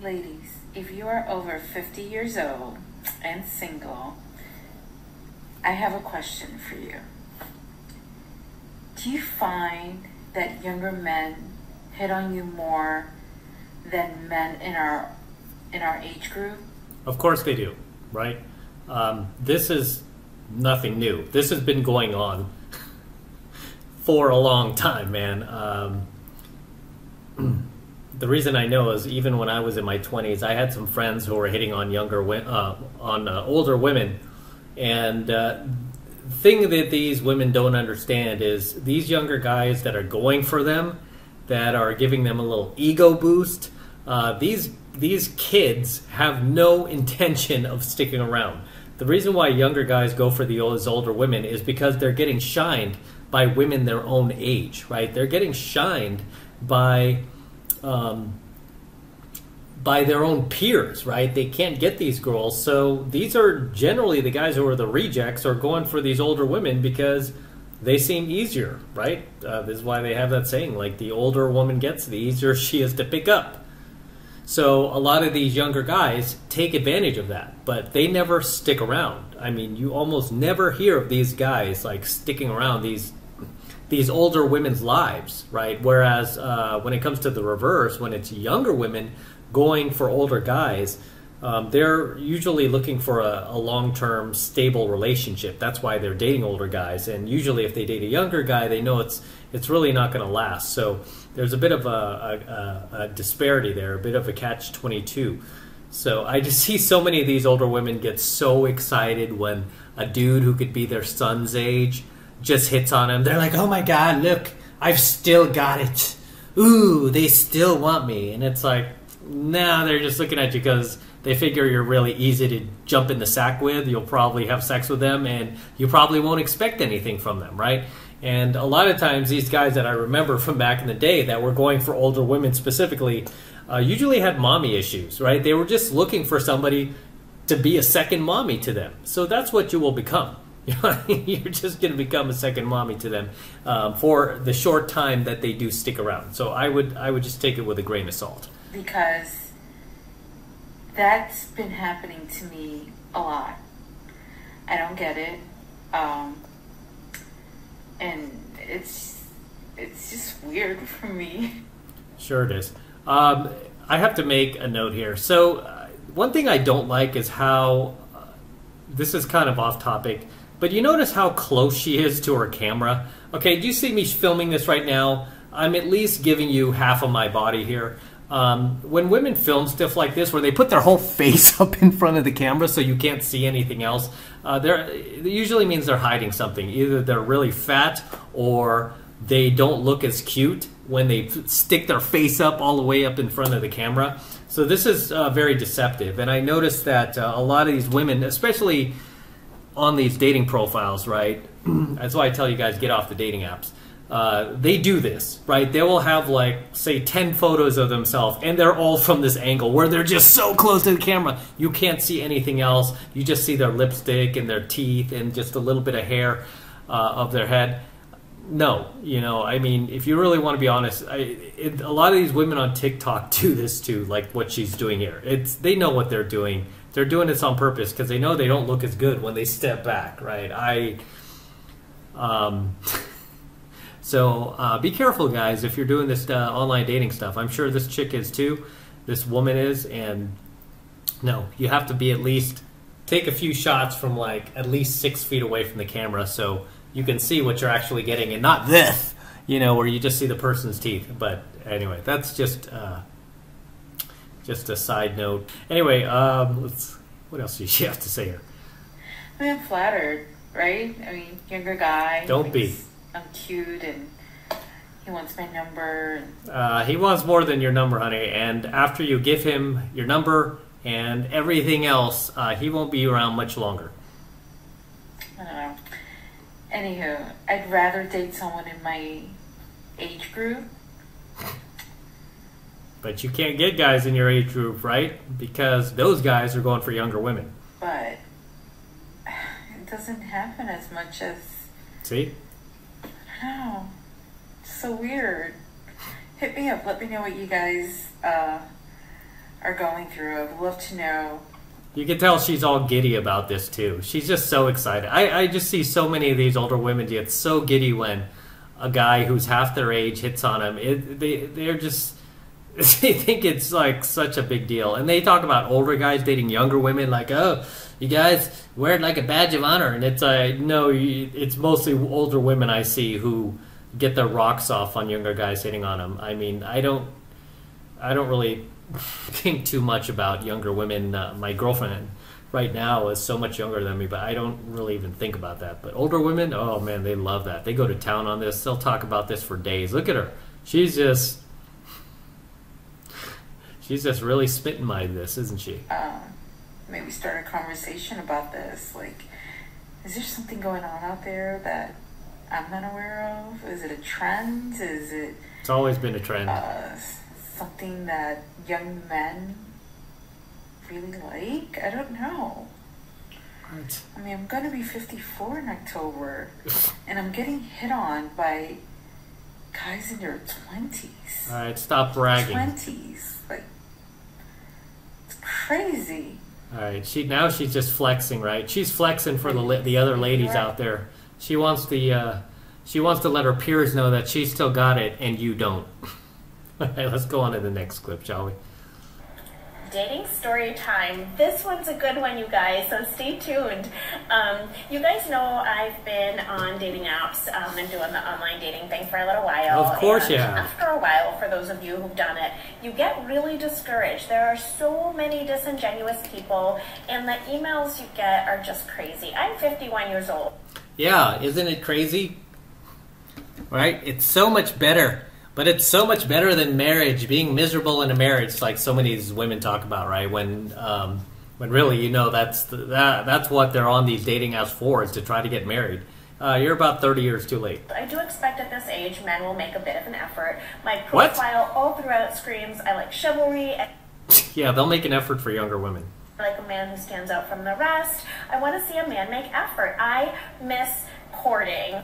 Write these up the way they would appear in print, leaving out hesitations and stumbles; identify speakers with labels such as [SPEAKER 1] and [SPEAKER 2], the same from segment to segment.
[SPEAKER 1] Ladies, if you are over 50 years old and single, I have a question for you. Do you find that younger men hit on you more than men in our age group?
[SPEAKER 2] Of course they do, right? This is nothing new. This has been going on for a long time, man. The reason I know is even when I was in my 20s, I had some friends who were hitting on older women, and thing that these women don't understand is these younger guys that are going for them, that are giving them a little ego boost. These kids have no intention of sticking around. The reason why younger guys go for these older women is because they're getting shined by women their own age, right? They're getting shined by their own peers, right? They can't get these girls, so these are generally the guys who are the rejects are going for these older women because they seem easier, right? This is why they have that saying, like, the older a woman gets, the easier she is to pick up. So a lot of these younger guys take advantage of that, but they never stick around. I mean, you almost never hear of these guys like sticking around these older women's lives, right? Whereas when it comes to the reverse, when it's younger women going for older guys, they're usually looking for a long-term stable relationship. That's why they're dating older guys. And usually if they date a younger guy, they know it's really not going to last. So there's a bit of a disparity there, a bit of a catch-22. So I just see so many of these older women get so excited when a dude who could be their son's age just hits on them. They're like, oh my God, look, I've still got it. Ooh, they still want me. And it's like, nah, they're just looking at you because they figure you're really easy to jump in the sack with. You'll probably have sex with them, and you probably won't expect anything from them, right? And a lot of times these guys that I remember from back in the day that were going for older women specifically usually had mommy issues, right? They were just looking for somebody to be a second mommy to them. So that's what you will become. You're just going to become a second mommy to them for the short time that they do stick around. So I would just take it with a grain of salt.
[SPEAKER 1] Because that's been happening to me a lot. I don't get it. And it's just weird for me.
[SPEAKER 2] Sure it is. I have to make a note here. So one thing I don't like is how, this is kind of off topic, but you notice how close she is to her camera? Okay, do you see me filming this right now? I'm at least giving you half of my body here. When women film stuff like this, where they put their whole face up in front of the camera so you can't see anything else, it usually means they're hiding something. Either they're really fat or they don't look as cute when they stick their face up all the way up in front of the camera. So this is very deceptive. And I noticed that a lot of these women, especially on these dating profiles, right? That's why I tell you guys, get off the dating apps. They do this, right? They will have, like, say 10 photos of themselves, and they're all from this angle where they're just so close to the camera. You can't see anything else. You just see their lipstick and their teeth and just a little bit of hair of their head. No, I mean, if you really want to be honest, a lot of these women on TikTok do this too, like what she's doing here. They know what they're doing. They're doing this on purpose because they know they don't look as good when they step back, right? So be careful, guys, if you're doing this online dating stuff. I'm sure this chick is too. This woman is. And no, you have to be at least take a few shots from like at least 6 feet away from the camera so you can see what you're actually getting and not this, where you just see the person's teeth. But anyway, that's just a side note. Anyway, what else do you have to say here?
[SPEAKER 1] I mean, I'm flattered, right? I mean, younger guy.
[SPEAKER 2] Don't be.
[SPEAKER 1] I'm cute and he wants my number.
[SPEAKER 2] He wants more than your number, honey. And after you give him your number and everything else, he won't be around much longer.
[SPEAKER 1] I don't know. Anywho, I'd rather date someone in my age group.
[SPEAKER 2] But you can't get guys in your age group, right? Because those guys are going for younger women.
[SPEAKER 1] But it doesn't happen as much as...
[SPEAKER 2] See?
[SPEAKER 1] I don't know. It's so weird. Hit me up. Let me know what you guys are going through. I would love to know.
[SPEAKER 2] You can tell she's all giddy about this too. She's just so excited. I just see so many of these older women get so giddy when a guy who's half their age hits on them. They're just they think it's like such a big deal. And they talk about older guys dating younger women, like, oh, you guys wear it like a badge of honor. And it's no, it's mostly older women I see who get their rocks off on younger guys hitting on them. I mean, I don't really think too much about younger women. My girlfriend right now is so much younger than me, but I don't really even think about that. But older women, oh man, they love that. They go to town on this. They'll talk about this for days. Look at her. She's just really smitten by this, isn't she?
[SPEAKER 1] Maybe start a conversation about this. Like, is there something going on out there that I'm not aware of? Is it a trend? Is it...
[SPEAKER 2] It's always been a trend.
[SPEAKER 1] Something that young men really like? I don't know.
[SPEAKER 2] Right.
[SPEAKER 1] I mean, I'm going to be 54 in October, and I'm getting hit on by guys in their 20s.
[SPEAKER 2] All right, stop bragging.
[SPEAKER 1] 20s. Like, it's crazy.
[SPEAKER 2] All right, she's just flexing, right? She's flexing for the other ladies out there. She wants to let her peers know that she's still got it and you don't. All right, let's go on to the next clip, shall we?
[SPEAKER 3] Dating story time. This one's a good one, you guys, so stay tuned. You guys know I've been on dating apps and doing the online dating thing for a little while.
[SPEAKER 2] Of course,
[SPEAKER 3] and
[SPEAKER 2] yeah.
[SPEAKER 3] After a while, for those of you who've done it, you get really discouraged. There are so many disingenuous people, and the emails you get are just crazy. I'm 51 years old.
[SPEAKER 2] Yeah, isn't it crazy? Right? It's so much better. But it's so much better than marriage, being miserable in a marriage, like so many of these women talk about, right? When really, that's what they're on these dating apps for, is to try to get married. You're about 30 years too late.
[SPEAKER 3] I do expect at this age, men will make a bit of an effort. My profile all throughout screams, I like chivalry.
[SPEAKER 2] Yeah, they'll make an effort for younger women.
[SPEAKER 3] I like a man who stands out from the rest. I want to see a man make effort. I miss courting.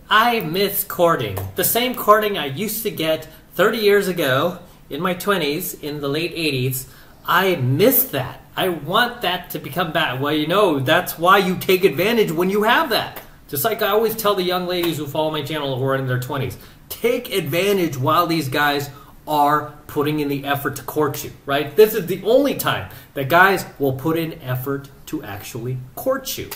[SPEAKER 2] I miss courting. The same courting I used to get 30 years ago in my 20s, in the late 80s. I miss that. I want that to become back. Well, that's why you take advantage when you have that. Just like I always tell the young ladies who follow my channel who are in their 20s. Take advantage while these guys are putting in the effort to court you, right? This is the only time that guys will put in effort to actually court you.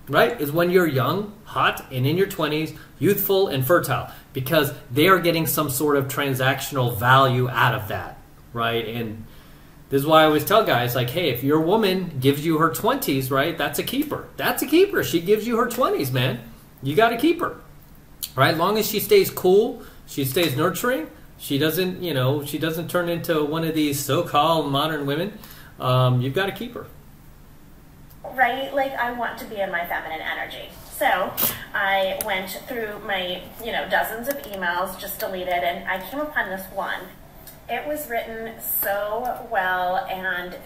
[SPEAKER 2] Right, is when you're young, hot, and in your 20s, youthful and fertile, because they are getting some sort of transactional value out of that, right? And this is why I always tell guys, like, hey, if your woman gives you her 20s, right, that's a keeper. That's a keeper. She gives you her 20s, man. You got to keep her, right? As long as she stays cool, she stays nurturing, she doesn't, she doesn't turn into one of these so-called modern women, you've got to keep her.
[SPEAKER 3] Right? Like, I want to be in my feminine energy. So I went through my, dozens of emails, just deleted, and I came upon this one. It was written so well and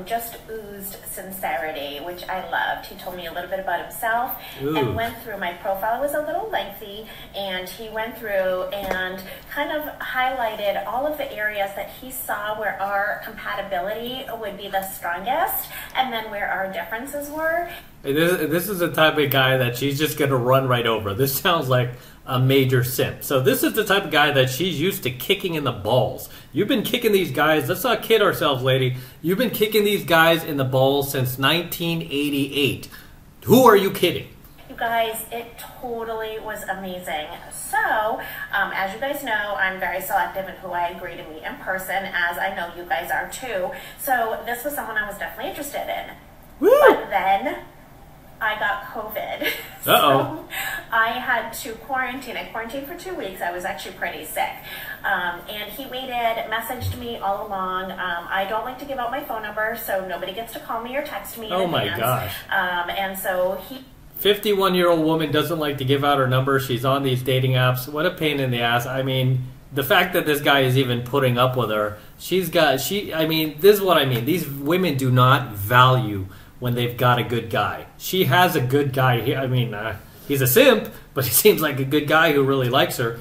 [SPEAKER 3] just oozed sincerity, which I loved. He told me a little bit about himself and went through. My profile was a little lengthy, and he went through and kind of highlighted all of the areas that he saw where our compatibility would be the strongest, and then where our differences were.
[SPEAKER 2] This is the type of guy that she's just going to run right over. This sounds like a major simp. So this is the type of guy that she's used to kicking in the balls. You've been kicking these guys, let's not kid ourselves, lady. You've been kicking these guys in the balls since 1988. Who are you kidding?
[SPEAKER 3] You guys, it totally was amazing. So, as you guys know, I'm very selective in who I agree to meet in person, as I know you guys are too. So this was someone I was definitely interested in.
[SPEAKER 2] Woo!
[SPEAKER 3] But then I got COVID. So I had to quarantine. I quarantined for 2 weeks. I was actually pretty sick. And he waited, messaged me all along. I don't like to give out my phone number, so nobody gets to call me or text me in advance.
[SPEAKER 2] My gosh.
[SPEAKER 3] And so he...
[SPEAKER 2] 51-year-old woman doesn't like to give out her number. She's on these dating apps. What a pain in the ass. I mean, the fact that this guy is even putting up with her, this is what I mean. These women do not value when they've got a good guy. She has a good guy here. I mean, he's a simp, but he seems like a good guy who really likes her.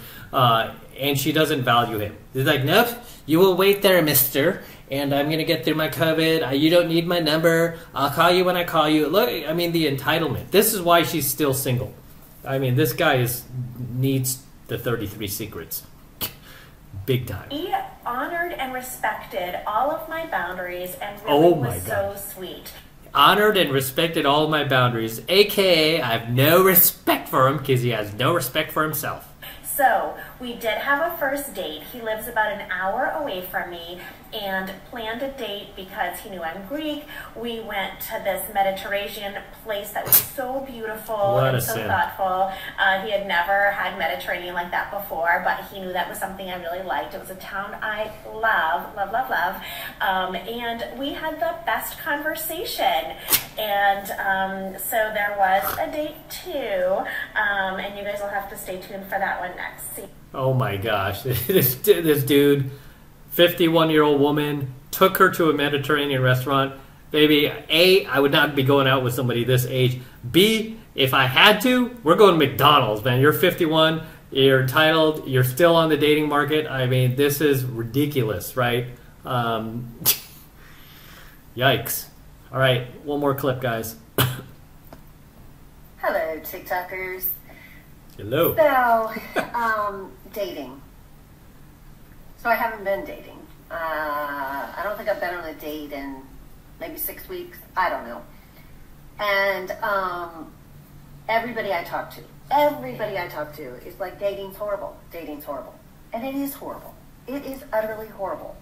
[SPEAKER 2] and she doesn't value him. He's like, nope, you will wait there, mister, and I'm going to get through my COVID. You don't need my number. I'll call you when I call you. Look, I mean, the entitlement. This is why she's still single. I mean, this guy needs the 33 secrets. Big time.
[SPEAKER 3] He honored and respected all of my boundaries and really was so sweet.
[SPEAKER 2] Honored and respected all of my boundaries, a.k.a. I have no respect for him because he has no respect for himself.
[SPEAKER 3] So, we did have a first date. He lives about an hour away from me and planned a date because he knew I'm Greek. We went to this Mediterranean place that was so beautiful and so thoughtful. He had never had Mediterranean like that before, but he knew that was something I really liked. It was a town I love. And we had the best conversation. And so there was a date too, and you guys will have to stay tuned for that one next. See.
[SPEAKER 2] Oh my gosh, this dude, 51-year-old woman, took her to a Mediterranean restaurant. Baby, A, I would not be going out with somebody this age. B, if I had to, we're going to McDonald's, man. You're 51, you're entitled, you're still on the dating market. I mean, this is ridiculous, right? Yikes. All right, one more clip, guys.
[SPEAKER 4] Hello, TikTokers.
[SPEAKER 2] Hello.
[SPEAKER 4] So, dating. So I haven't been dating. I don't think I've been on a date in maybe 6 weeks. I don't know. And everybody I talk to is like, dating's horrible. Dating's horrible. And it is horrible. It is utterly horrible.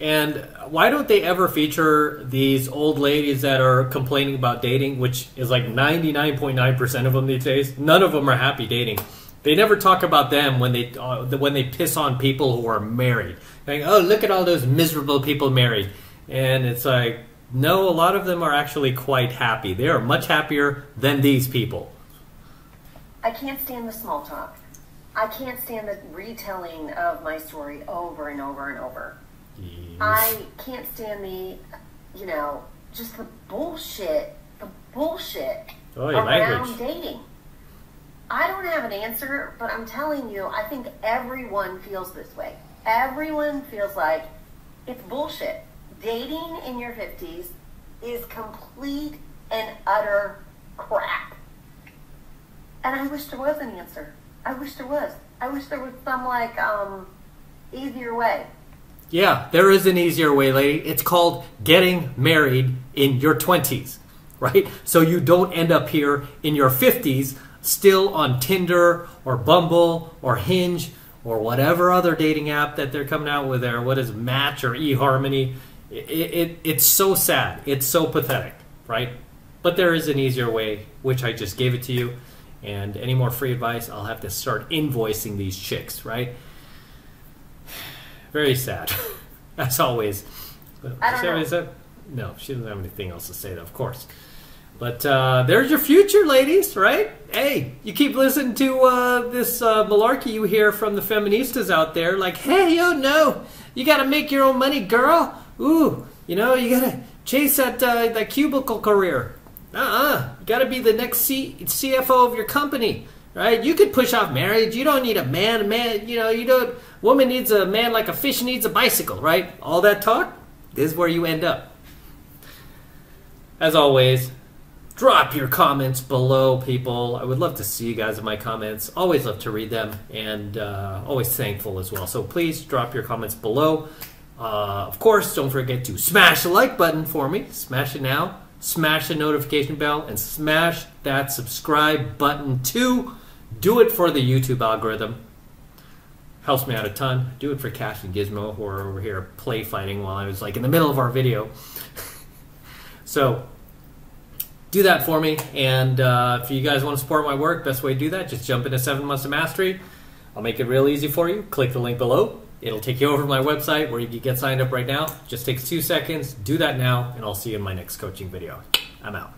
[SPEAKER 2] And why don't they ever feature these old ladies that are complaining about dating, which is like 99.9% of them these days? None of them are happy dating. They never talk about them when they piss on people who are married. Like, oh, look at all those miserable people married. And it's like, no, a lot of them are actually quite happy. They are much happier than these people.
[SPEAKER 4] I can't stand the small talk. I can't stand the retelling of my story over and over and over. Yes. I can't stand just the bullshit around dating. I don't have an answer, but I'm telling you, I think everyone feels this way. Everyone feels like it's bullshit. Dating in your 50s is complete and utter crap. And I wish there was an answer. I wish there was. I wish there was some, easier way.
[SPEAKER 2] Yeah, there is an easier way, lady. It's called getting married in your 20s, right? So you don't end up here in your 50s still on Tinder or Bumble or Hinge or whatever other dating app that they're coming out with there. What is Match or eHarmony? It's so sad. It's so pathetic, right? But there is an easier way, which I just gave it to you. And any more free advice, I'll have to start invoicing these chicks, right? Very sad, as always.
[SPEAKER 4] I don't know.
[SPEAKER 2] No, she doesn't have anything else to say, though, of course. But there's your future, ladies, right? Hey, you keep listening to this malarkey you hear from the feministas out there, like, hey, no, you got to make your own money, girl. Ooh, you got to chase that cubicle career. You got to be the next CFO of your company, right? You could push off marriage. You don't need a man. Woman needs a man like a fish needs a bicycle, right? All that talk, this is where you end up. As always, drop your comments below, people. I would love to see you guys in my comments. Always love to read them, and always thankful as well. So please drop your comments below. Of course, don't forget to smash the like button for me. Smash it now. Smash the notification bell and smash that subscribe button too. Do it for the YouTube algorithm. Helps me out a ton. Do it for Cash and Gizmo, who are over here play fighting while I was like in the middle of our video. So do that for me. And if you guys want to support my work, best way to do that, just jump into 7 Months of Mastery. I'll make it real easy for you. Click the link below. It'll take you over to my website where you can get signed up right now. Just takes 2 seconds. Do that now, and I'll see you in my next coaching video. I'm out.